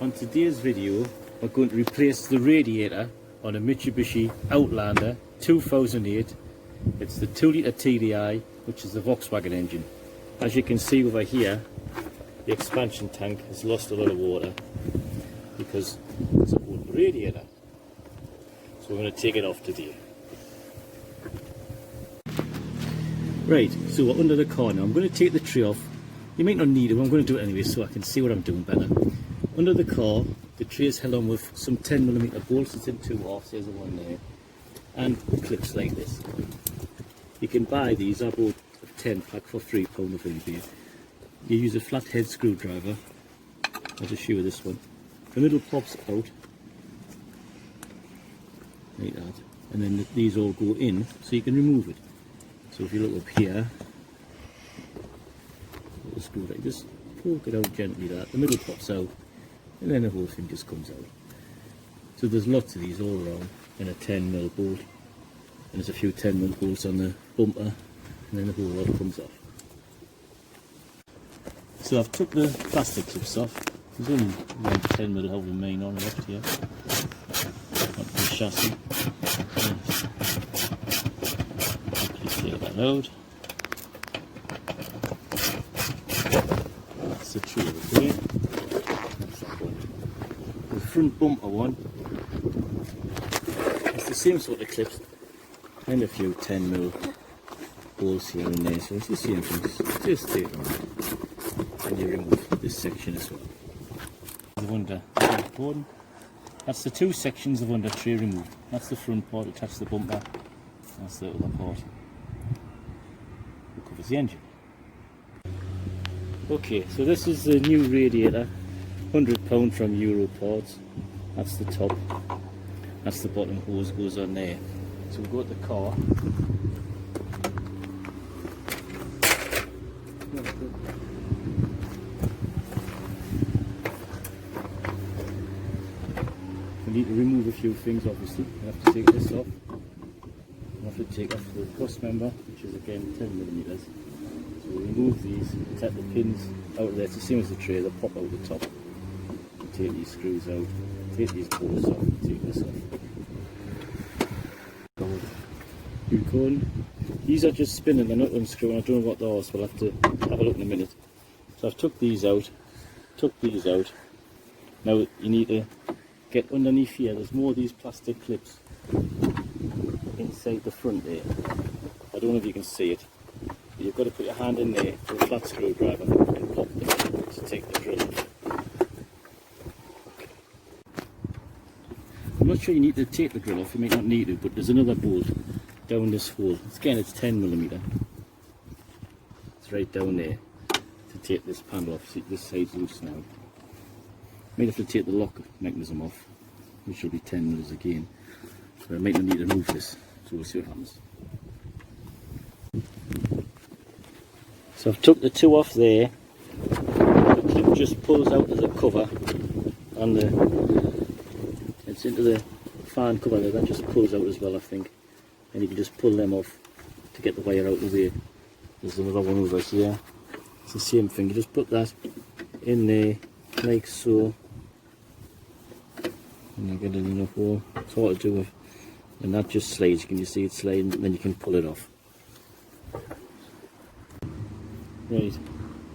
On today's video, we're going to replace the radiator on a Mitsubishi Outlander 2008. It's the 2-litre TDI, which is the Volkswagen engine. As you can see over here, the expansion tank has lost a lot of water because it's an old radiator. So we're going to take it off today. Right, so we're under the car now. I'm going to take the tray off. You might not need it, but I'm going to do it anyway so I can see what I'm doing better. Under the car, the tray is held on with some 10mm bolts. It's in 2 halves, there's the one there, and clips like this. You can buy these, I bought a 10 pack for £3 off eBay. You use a flathead screwdriver. I'll just show you this one. The middle pops out, like that, and then these all go in so you can remove it. So if you look up here, the screwdriver, just poke it out gently like that, the middle pops out, and then the whole thing just comes out. So there's lots of these all around, and a 10mm bolt, and there's a few 10mm bolts on the bumper, and then the whole lot comes off. So I've took the plastic clips off. There's only like 10mm however main on left here, onto the chassis. Clear that out. That's the tree over there. That's that one. The front bumper one, it's the same sort of clips, and a few 10mm bolts here and there, so it's the same thing. Just take them out, and you remove this section as well. The under important. That's the 2 sections of under tray removed. That's the front part attached to the bumper. That's the other part that covers the engine. Okay, so this is the new radiator, £100 from Euro parts. That's the top. That's the bottom hose goes on there. So we'll go to the car. We need to remove a few things obviously. We have to take this off. We have to take off the cross member, which is again 10mm. So we remove these, take the pins out of there. It's the same as the tray, they pop out the top. Take these screws out, take these bolts off, take this off. These are just spinning, they're not unscrewing. I don't know what they are, so we'll have to have a look in a minute. So I've took these out, Now you need to get underneath here. There's more of these plastic clips inside the front there. I don't know if you can see it, but you've got to put your hand in there with a flat screwdriver and pop them to take the drill off. I'm not sure you need to take the grill off, you might not need to, but there's another bolt down this hole. Again, it's 10mm. It's right down there to take this panel off. See, this side's loose now. Might have to take the lock mechanism off, which will be 10mm again. So I might not need to move this, so we'll see what happens. So I've took the 2 off there. The clip just pulls out as a cover on it's into the fan cover there, that just pulls out as well I think. And you can just pull them off to get the wire out of the way. There's another one over here. It's the same thing, you just put that in there like so. And you get it in the hole. It's hard to do with. And that just slides, you can just see it sliding, and then you can pull it off. Right,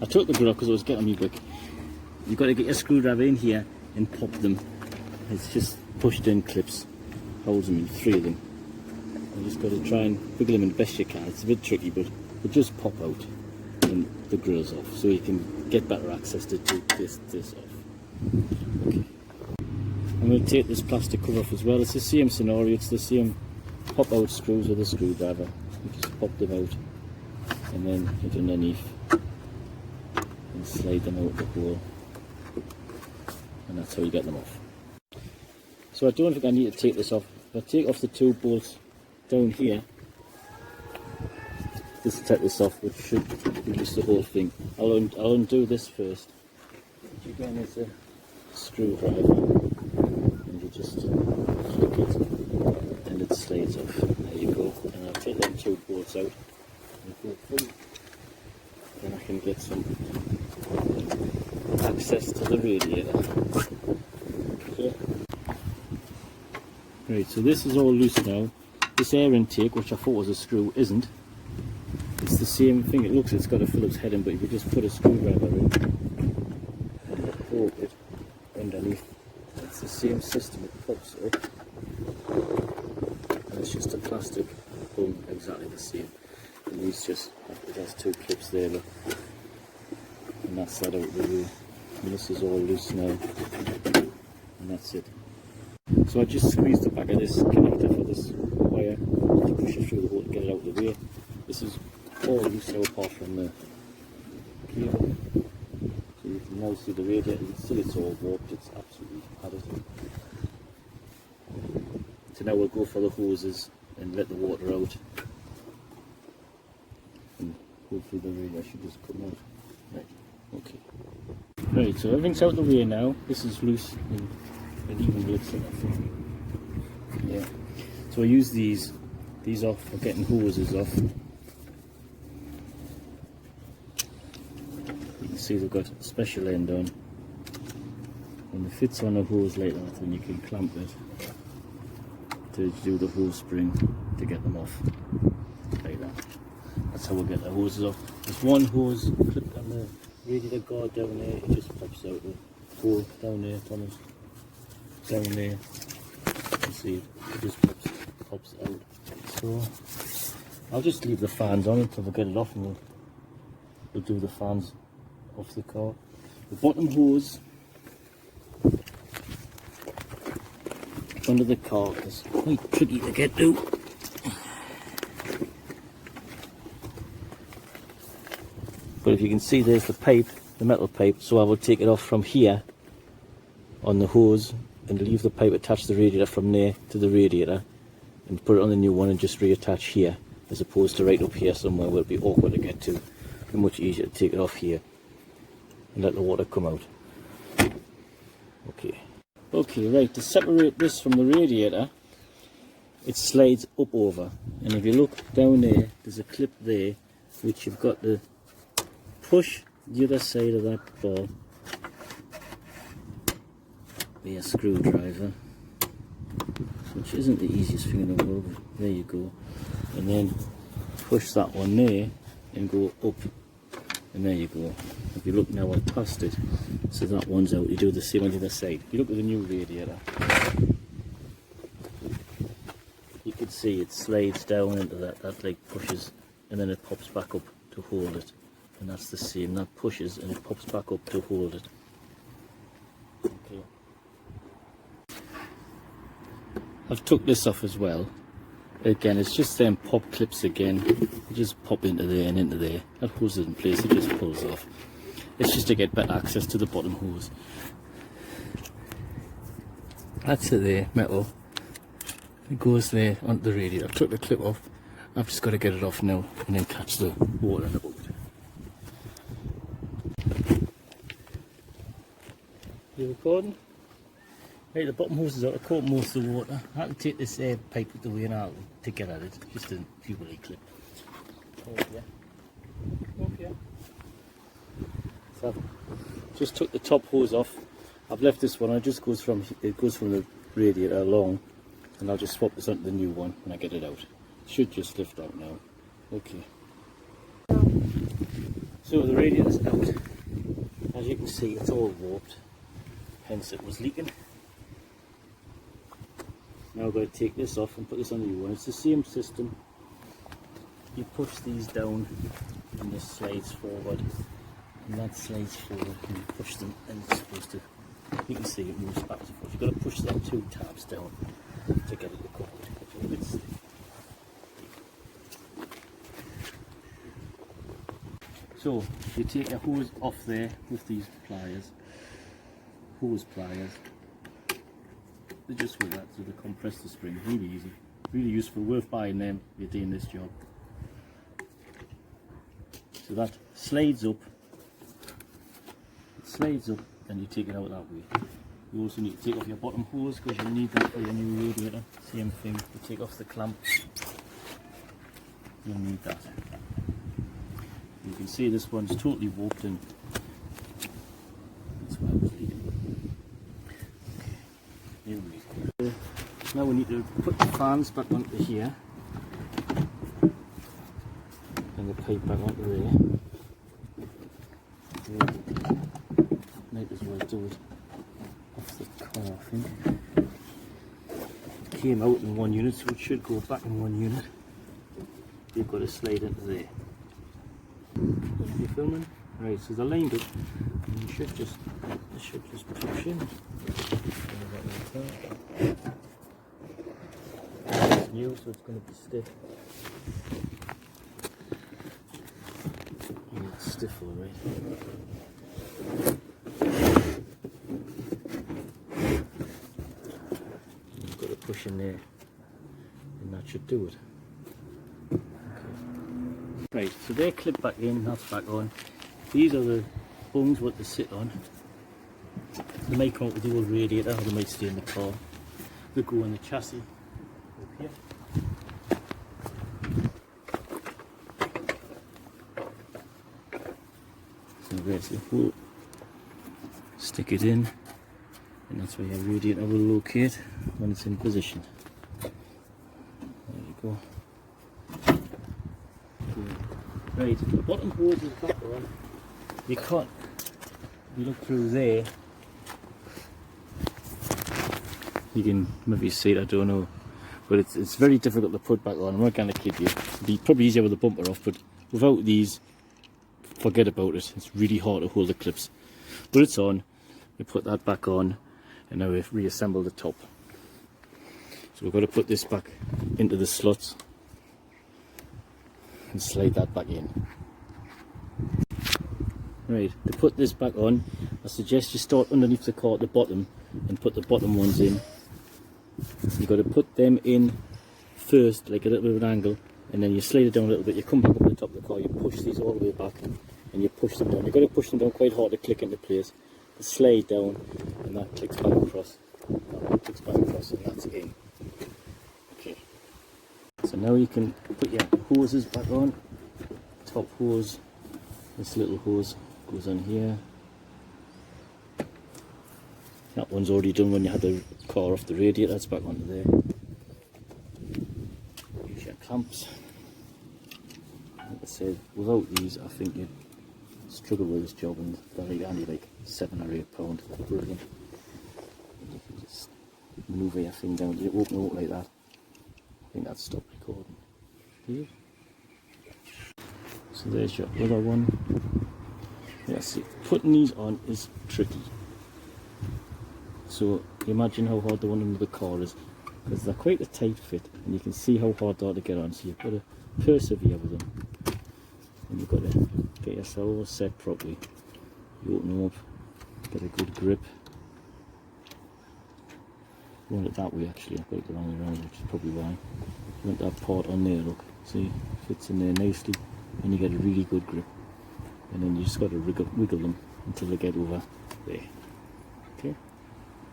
I took the grill off because it was getting me quick. You've got to get your screwdriver in here and pop them. It's just pushed in clips, holds them in, 3 of them. You just got to try and wiggle them in the best you can. It's a bit tricky, but they just pop out and the grill's off, so you can get better access to take this off. Okay. I'm going to take this plastic cover off as well. It's the same scenario, it's the same pop out screws with a screwdriver. You just pop them out and then get underneath and slide them out the hole, and that's how you get them off. So I don't think I need to take this off. If I take off the 2 bolts down here, just take this off, which should release the whole thing. I'll undo this first, which again is a screwdriver, and you just flick it and it slides off. There you go. And I'll take them 2 bolts out and hopefully then I can get some access to the radiator. Right, so this is all loose now. This air intake, which I thought was a screw, isn't. It's the same thing. It looks, it's got a Phillips head in, but if you just put a screwdriver in and poke it underneath, it's the same system. It pops up, and it's just a plastic bung, exactly the same. And these just, it has two clips there, look. And that's that out the way. And this is all loose now, and that's it. So I just squeezed the back of this connector for this wire to push it through the hole to get it out of the way. This is all loose now apart from the cable. So you can now see the radiator. Still, it's all warped. It's absolutely padded. So now we'll go for the hoses and let the water out. And hopefully the radiator should just come out. Right. Okay. Right. So everything's out the way now. This is loose. And it even looks like that. Yeah. So I use these off for getting hoses off. You can see they've got a special end on. When it fits on a hose like that, then you can clamp it to do the hose spring to get them off. Like that. That's how we'll get the hoses off. There's one hose clipped on the radiator guard down there. It just pops out the hole down there, Thomas. Down there, you can see it just pops out. So I'll just leave the fans on until we get it off, and we'll do the fans off the car. The bottom hose under the car is quite tricky to get to. But if you can see, there's the pipe, the metal pipe, so I will take it off from here on the hose and leave the pipe attached to the radiator from there to the radiator, and put it on the new one and just reattach here, as opposed to right up here somewhere where it'd be awkward to get to. It'd be much easier to take it off here and let the water come out. Okay. Okay, right, to separate this from the radiator, it slides up over, and if you look down there, there's a clip there which you've got to push the other side of that ball with a screwdriver, which isn't the easiest thing in the world, but there you go, and then push that one there and go up, and there you go. If you look now, I've passed it, so that one's out. You do the same on the other side. If you look at the new radiator, you can see it slides down into that like pushes, and then it pops back up to hold it, and that's the same, that pushes and it pops back up to hold it. Okay. I've took this off as well. Again, it's just them pop clips again. You just pop into there and into there. That hose is in place, it just pulls off. It's just to get better access to the bottom hose. That's it there, metal. It goes there onto the radiator. I've took the clip off. I've just got to get it off now and then catch the water in the boat. You recording? Right, the bottom hose is out. I caught most of the water. I had to take this air pipe out the way now to get at it. Just a few-way clip. Okay. Okay. So I've just took the top hose off. I've left this one. It just goes from the radiator along, and I'll just swap this onto the new one when I get it out. It should just lift out now. Okay. So the radiator's out. As you can see, it's all warped. Hence it was leaking. Now I've got to take this off and put this on the new one. It's the same system. You push these down and this slides forward, and that slides forward, and you push them, and it's supposed to, you can see it moves backwards and forwards. You've got to push them two tabs down to get it to come out. It's a bit stiff. So you take a hose off there with these pliers, hose pliers. They just with that, so they compress the spring. Really easy, really useful, worth buying them if you're doing this job. So that slides up, and you take it out that way. You also need to take off your bottom hose because you'll need that for your new radiator. Same thing, you take off the clamp, you'll need that. You can see this one's totally warped in. That's why I was leaving. Here we go. Now we need to put the fans back onto here and the pipe back onto there. Might as well do it off the car, I think. It came out in one unit, so it should go back in one unit. You've got to slide into there. You filming? Right, so they're lined up, and you should just push in. It's new, so it's going to be stiff. Yeah, it's stiff alright. You've got to push in there, and that should do it. Right, so they're clipped back in, that's back on. These are the bungs what they sit on. They might come out with the old radiator, or they might stay in the car. They go in the chassis up here. So basically, we'll stick it in, and that's where your radiator will locate when it's in position. There you go. Right, the bottom hose is back on. You can't, if you look through there, you can maybe see it, I don't know, but it's very difficult to put back on. I'm not going to kid you. It'd be probably easier with the bumper off, but without these, forget about it. It's really hard to hold the clips. But it's on. We put that back on, and now we've reassembled the top. So we've got to put this back into the slots and slide that back in. Right, to put this back on, I suggest you start underneath the car at the bottom and put the bottom ones in. You've got to put them in first, like a little bit of an angle, and then you slide it down a little bit. You come back up to the top of the car, you push these all the way back, and you push them down. You've got to push them down quite hard to click into place. You slide down, and that clicks back across. That clicks back across, and that's in. Okay. So now you can put your hoses back on. Top hose, this little hose goes on here. That one's already done when you had the car off the radiator, that's back onto there. Use your clamps. Like I said, without these I think you'd struggle with this job, and they're only like £7 or £8. Brilliant. You can just move your thing down, you open it up like that. I think that's stopped recording. Here. So there's your other one. Yeah, see, putting these on is tricky. So imagine how hard the one under the car is, because they're quite a tight fit, and you can see how hard they are to get on. So you've got to persevere with them, and you've got to get yourself all set properly. You open them up, get a good grip. You want it that way actually, I've got it the wrong way around, which is probably why. You want that part on there, look, see, fits in there nicely, and you get a really good grip. And then you just got to wiggle them until they get over there. Okay.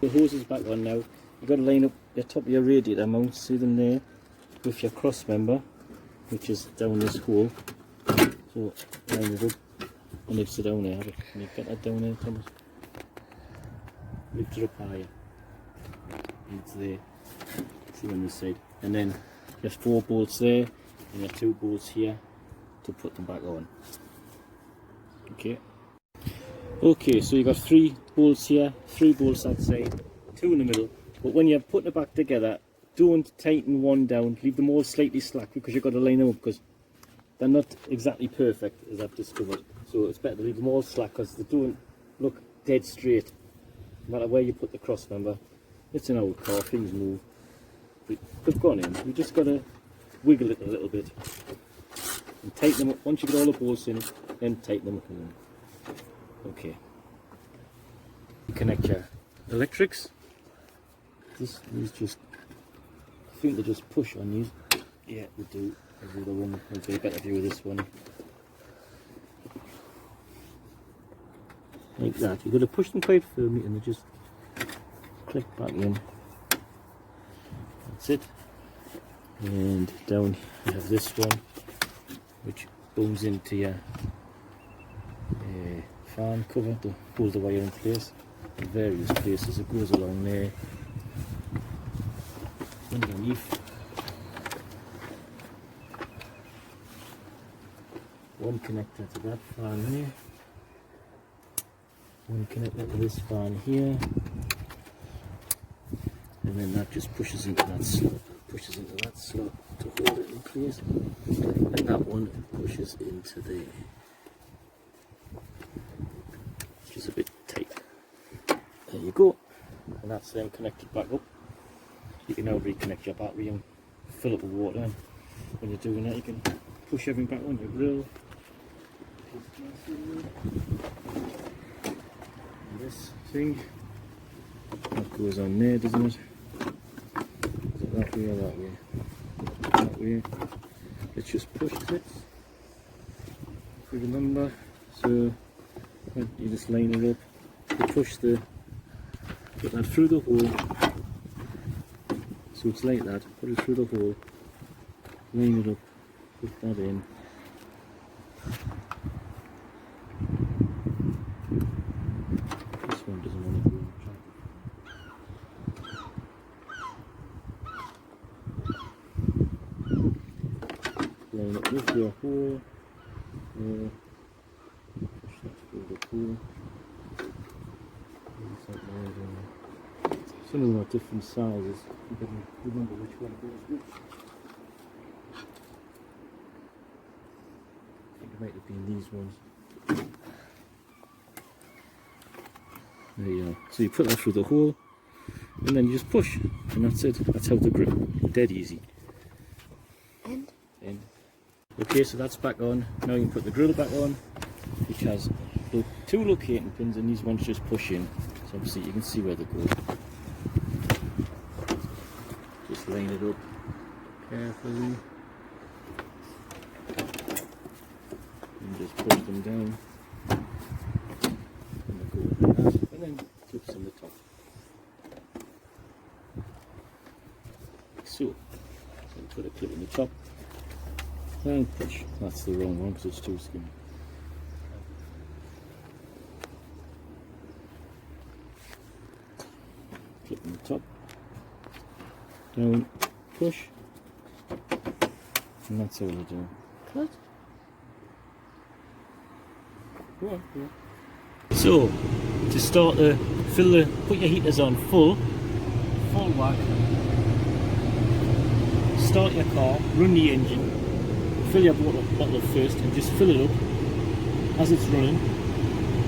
The hose is back on now. You've got to line up the top of your radiator mount, see them there, with your cross member, which is down this hole. So line it up and lift it down there. Can you get that down there, Thomas? Lift it up higher. It's there. See on this side. And then there's 4 bolts there, and your 2 bolts here to put them back on. Okay, so you've got 3 bolts here, 3 bolts that side, 2 in the middle. But when you're putting it back together, don't tighten one down, leave them all slightly slack, because you've got to line them up, because they're not exactly perfect, as I've discovered. So it's better to leave them all slack, because they don't look dead straight, no matter where you put the cross member. It's an old car, things move. But they've gone in, you just got to wiggle it a little bit and tighten them up. Once you get all the bolts in, then tighten them up again. Okay. Connect your electrics. These just, I think they just push on these. Yeah, they do. Every other one. I'll get a better view of this one. Like that. You've got to push them quite firmly, and they just click back in. That's it. And down you have this one, which booms into your fan cover to hold the wire in place in various places. It goes along there, underneath. One connector to that fan here. One connector to this fan here. And then that just pushes into that slot. Pushes into that slot to hold it in place. And that one pushes into there. Which is a bit tight. There you go. And that's then connected back up. You can now reconnect your battery and fill up with water. And when you're doing that, you can push everything back on your grill. And this thing, that goes on there, doesn't it? Is it that way or that way? That way. Let's just push it. If you remember, so you just line it up. You push the, put that through the hole. So it's like that. Put it through the hole. Line it up. Put that in. This one doesn't want to go on track. Line it with your hole. Push that through the hole. Some of them are different sizes. You can remember which one goes which. I think it might have been these ones. There you are. So you put that through the hole and then you just push and that's it. That's how to grip. Dead easy. And? Okay, so that's back on. Now you can put the grill back on, which has two locating pins and these ones just push in. So obviously you can see where they go. Just line it up carefully and just push them down. And they go like that, and then clips on the top. Like so. So you put a clip on the top and push. That's the wrong one because it's too skinny. Clip on the top. Down, push, and that's all we do. Good. Go on, go on. So, to start the, put your heaters on full whack, start your car, run the engine, fill your bottle first and just fill it up as it's running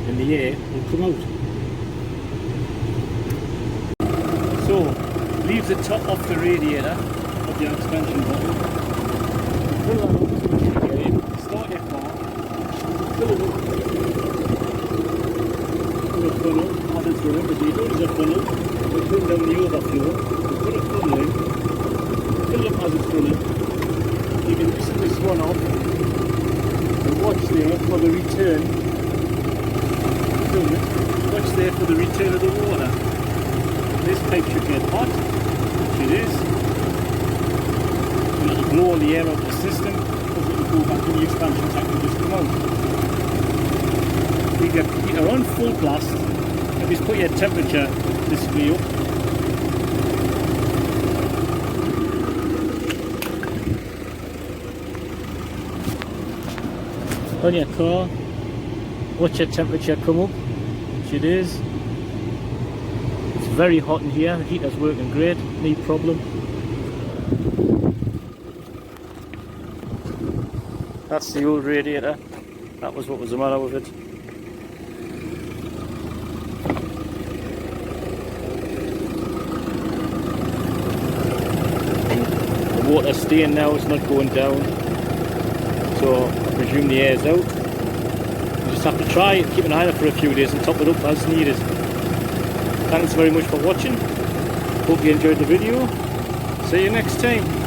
and the air will come out. So, leave the top off the radiator of the expansion bottle. Fill that up as much as you get in. Start your car. Fill it up. Put a funnel as it's running, because you don't use a funnel. You put down the overflow. You put a funnel in. Fill it up as it's running. You can listen this one off and watch there for the return. Watch there for the return of the water. This pipe should get hot, which it is. It'll blow all the air out of the system, because it will go back in the expansion tank and just come out. You get heater on full blast, and just put your temperature this way up. On your car, watch your temperature come up, which it is. Very hot in here, the heater's working great, no problem. That's the old radiator, that was what was the matter with it. The water's staying now, it's not going down, so I presume the air's out. You just have to try it, keep an eye on it for a few days and top it up as needed. Thanks very much for watching. Hope you enjoyed the video. See you next time.